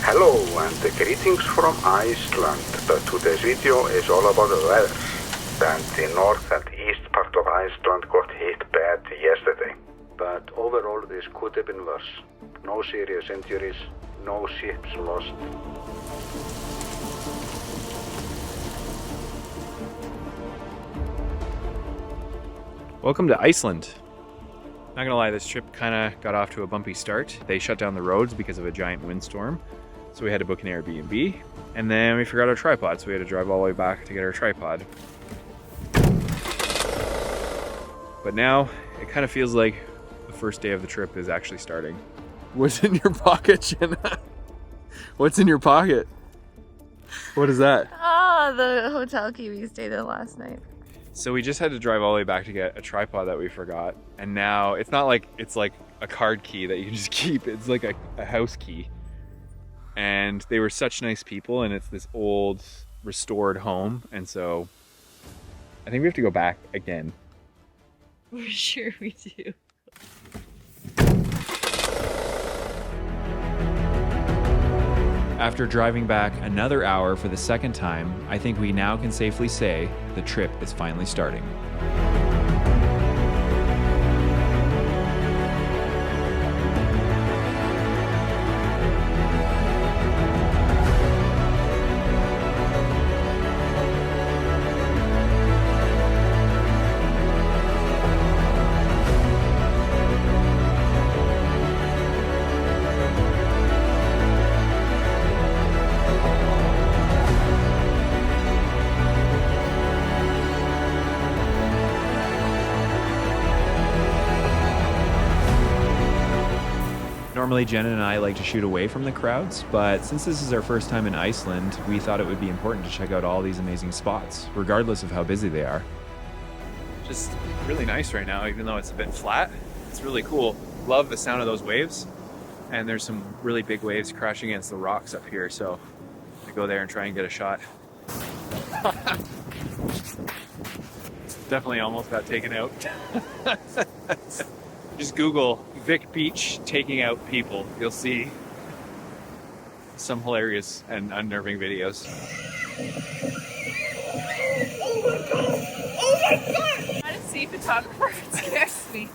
Hello and greetings from Iceland, but today's video is all about the weather. And the north and east part of Iceland got hit bad yesterday. But overall this could have been worse. No serious injuries, no ships lost. Welcome to Iceland. Not gonna lie, this trip kind of got off to a bumpy start. They shut down the roads because of a giant windstorm. So we had to book an Airbnb, and then we forgot our tripod, so we had to drive all the way back to get our tripod. But now, it kind of feels like the first day of the trip is actually starting. What's in your pocket, Jenna? What's in your pocket? What is that? Oh, the hotel key we stayed in last night. So we just had to drive all the way back to get a tripod that we forgot, and now it's not like it's like a card key that you can just keep, it's like a house key. And they were such nice people, and it's this old restored home, and so I think we have to go back again. For sure we do. After driving back another hour for the second time, I think we now can safely say the trip is finally starting. Normally Jenna and I like to shoot away from the crowds, but since this is our first time in Iceland, we thought it would be important to check out all these amazing spots, regardless of how busy they are. Just really nice right now, even though it's a bit flat. It's really cool. Love the sound of those waves. And there's some really big waves crashing against the rocks up here, so I go there and try and get a shot. Definitely almost got taken out. Just Google Vic Beach taking out people. You'll see some hilarious and unnerving videos. Oh my god! I'm a sea photographer. It scares me.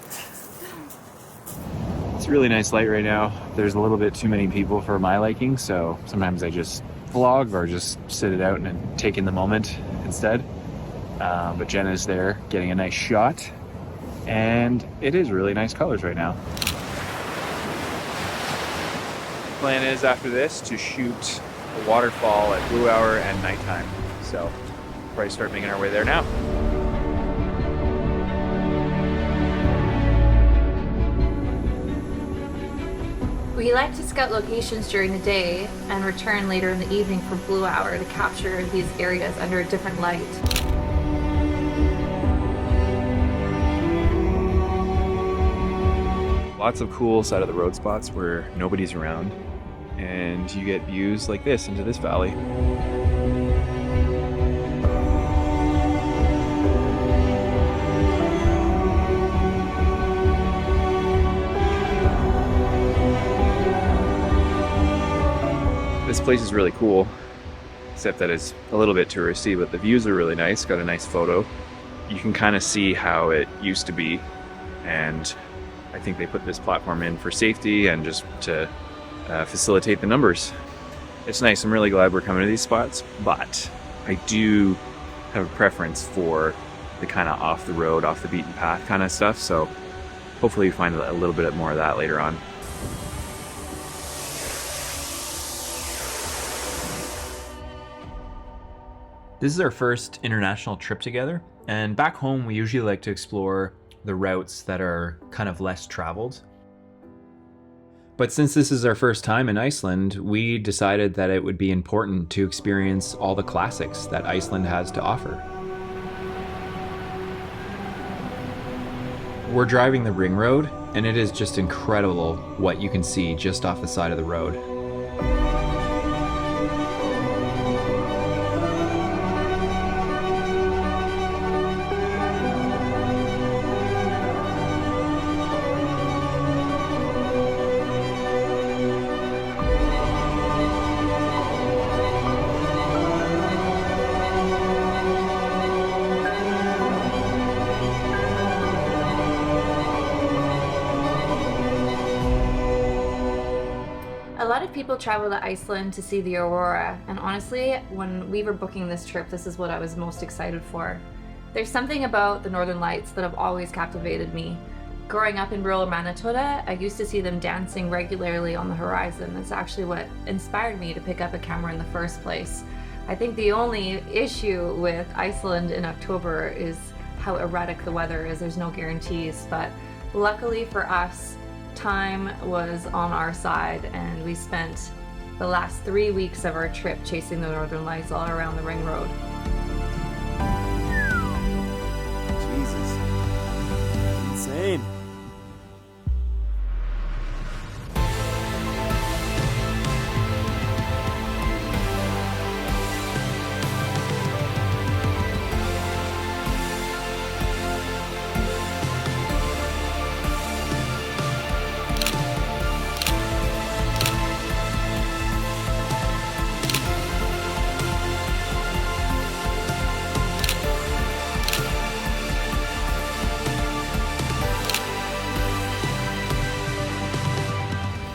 It's a really nice light right now. There's a little bit too many people for my liking, so sometimes I just vlog or just sit it out and take in the moment instead. But Jenna's there getting a nice shot. And it is really nice colors right now. Plan is after this to shoot a waterfall at blue hour and nighttime. So probably start making our way there now. We like to scout locations during the day and return later in the evening for blue hour to capture these areas under a different light. Lots of cool side of the road spots where nobody's around, and you get views like this into this valley. This place is really cool, except that it's a little bit touristy, but the views are really nice. Got a nice photo. You can kind of see how it used to be, and I think they put this platform in for safety and just to facilitate the numbers. It's nice. I'm really glad we're coming to these spots, but I do have a preference for the kind of off the road, off the beaten path kind of stuff. So hopefully you find a little bit more of that later on. This is our first international trip together, and back home we usually like to explore the routes that are kind of less traveled. But since this is our first time in Iceland, we decided that it would be important to experience all the classics that Iceland has to offer. We're driving the ring road, and it is just incredible what you can see just off the side of the road. A lot of people travel to Iceland to see the aurora, and honestly, when we were booking this trip, this is what I was most excited for. There's something about the Northern Lights that have always captivated me. Growing up in rural Manitoba, I used to see them dancing regularly on the horizon. That's actually what inspired me to pick up a camera in the first place. I think the only issue with Iceland in October is how erratic the weather is. There's no guarantees, but luckily for us, time was on our side, and we spent the last 3 weeks of our trip chasing the Northern Lights all around the ring road. Jesus. Insane.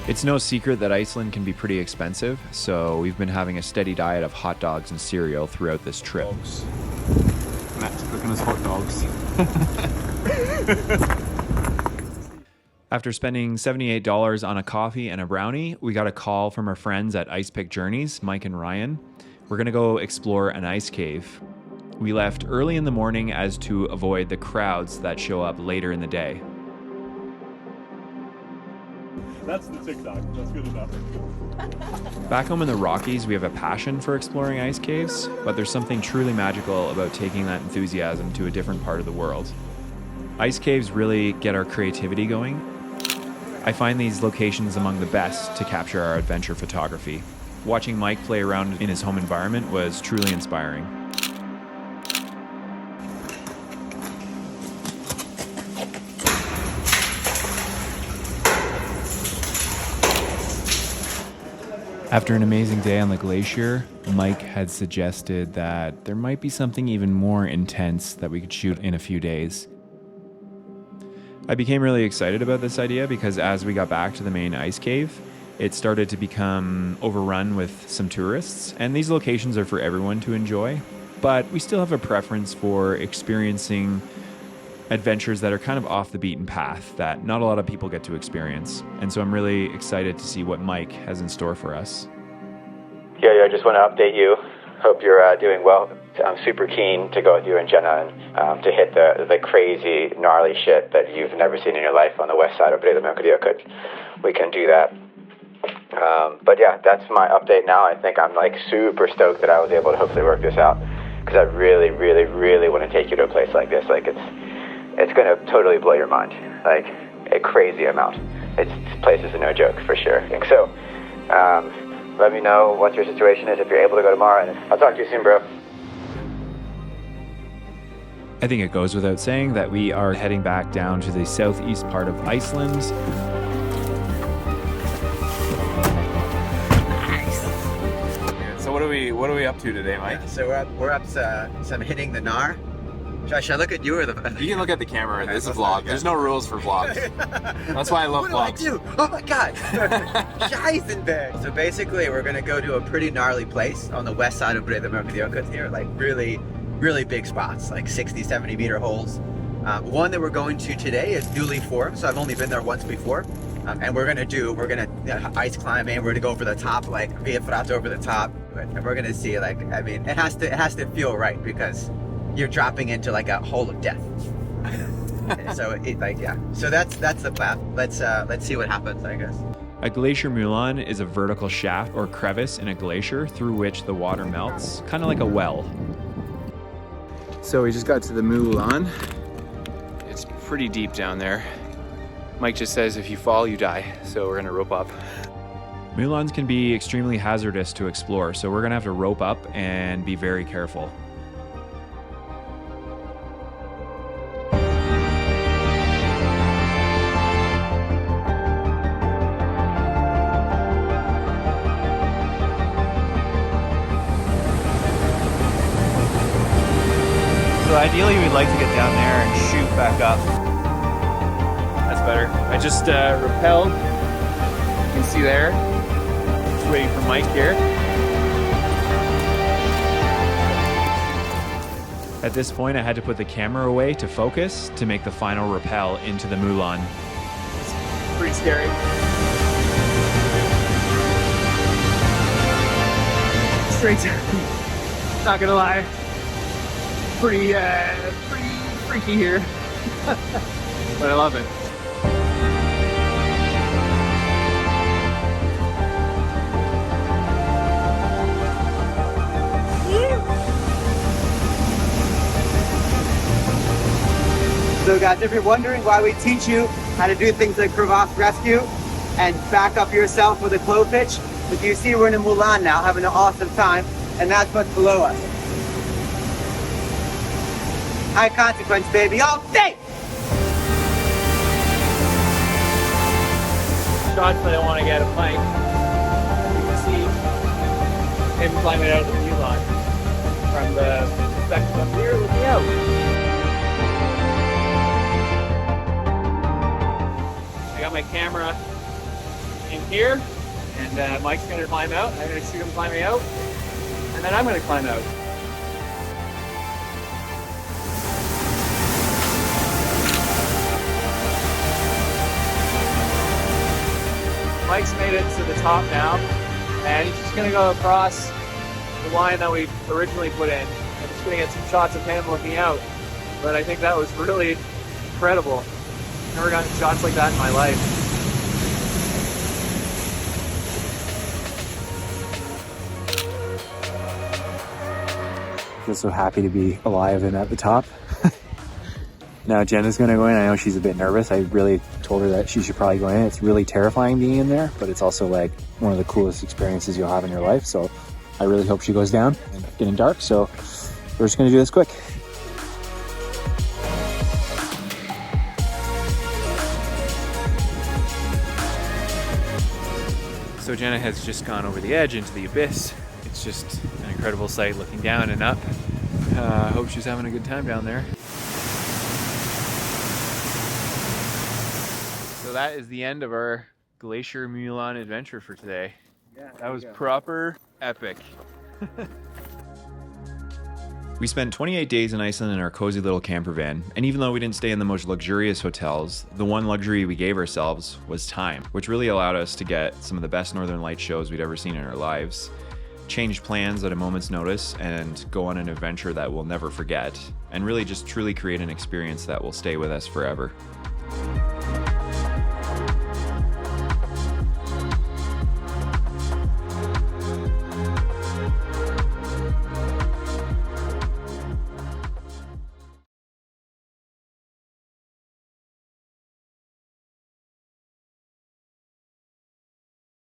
It's no secret that Iceland can be pretty expensive, so we've been having a steady diet of hot dogs and cereal throughout this trip. Matt's cooking us hot dogs. After spending $78 on a coffee and a brownie, we got a call from our friends at Ice Pick Journeys, Mike and Ryan. We're gonna go explore an ice cave. We left early in the morning as to avoid the crowds that show up later in the day. That's the TikTok. That's good enough. Back home in the Rockies, we have a passion for exploring ice caves, but there's something truly magical about taking that enthusiasm to a different part of the world. Ice caves really get our creativity going. I find these locations among the best to capture our adventure photography. Watching Mike play around in his home environment was truly inspiring. After an amazing day on the glacier, Mike had suggested that there might be something even more intense that we could shoot in a few days. I became really excited about this idea because as we got back to the main ice cave, it started to become overrun with some tourists, and these locations are for everyone to enjoy, but we still have a preference for experiencing adventures that are kind of off the beaten path that not a lot of people get to experience. And so I'm really excited to see what Mike has in store for us. Yeah, I just want to update you. Hope you're doing well. I'm super keen to go with you and Jenna and to hit the crazy, gnarly shit that you've never seen in your life on the west side of Breiðamerkurdjökull. We can do that. But yeah, that's my update now. I think I'm like super stoked that I was able to hopefully work this out, because I really, really, really want to take you to a place like this. Like it's going to totally blow your mind, like a crazy amount. This place is no joke for sure. And so, let me know what your situation is if you're able to go tomorrow, and I'll talk to you soon, bro. I think it goes without saying that we are heading back down to the southeast part of Iceland. So what are we up to today, Mike? So we're up to some hitting the Nar. Should I look at you or the? You can look at the camera. This is a vlog. There's no rules for vlogs. That's why I love vlogs. What do I do? Oh my god! Scheißenberg! So basically, we're gonna go to a pretty gnarly place on the west side of Breiðamerkurdjökull here, like really, really big spots, like 60, 70 meter holes. One that we're going to today is newly formed, so I've only been there once before. And we're gonna ice climbing. We're gonna go over the top, like via Frato over the top, and we're gonna see, like, I mean, it has to feel right, because you're dropping into like a hole of death. So so that's the plan. Let's see what happens, I guess. A glacier moulin is a vertical shaft or crevice in a glacier through which the water melts, kind of like a well. So we just got to the moulin. It's pretty deep down there. Mike just says if you fall, you die, so we're gonna rope up. Moulins can be extremely hazardous to explore, so we're gonna have to rope up and be very careful. So ideally we'd like to get down there and shoot back up. That's better. I just rappelled, you can see there, Just waiting for Mike here. At this point, I had to put the camera away to focus to make the final rappel into the moulin. It's pretty scary. Straight down. Not gonna lie. Pretty freaky here. But I love it. So guys, if you're wondering why we teach you how to do things like crevasse rescue and back up yourself with a clove hitch, if you see we're in a moulin now having an awesome time, and that's what's below us. High consequence, baby, all day! Shots that I want to get of Mike. You can see him climbing out of the view line from the perspective up here looking out. I got my camera in here, and Mike's going to climb out. I'm going to shoot him climbing out, and then I'm going to climb out. Mike's made it to the top now, and he's just going to go across the line that we originally put in. I'm just going to get some shots of him looking out, but I think that was really incredible. Never gotten shots like that in my life. I feel so happy to be alive and at the top. Now Jenna's gonna go in. I know she's a bit nervous. I really told her that she should probably go in. It's really terrifying being in there, but it's also like one of the coolest experiences you'll have in your life. So I really hope she goes down. It's getting dark, so we're just gonna do this quick. So Jenna has just gone over the edge into the abyss. It's just an incredible sight looking down and up. I hope she's having a good time down there. So that is the end of our Glacier Moulin adventure for today. Yeah, that was proper epic. We spent 28 days in Iceland in our cozy little camper van, and even though we didn't stay in the most luxurious hotels, the one luxury we gave ourselves was time, which really allowed us to get some of the best Northern Lights shows we'd ever seen in our lives, change plans at a moment's notice, and go on an adventure that we'll never forget, and really just truly create an experience that will stay with us forever.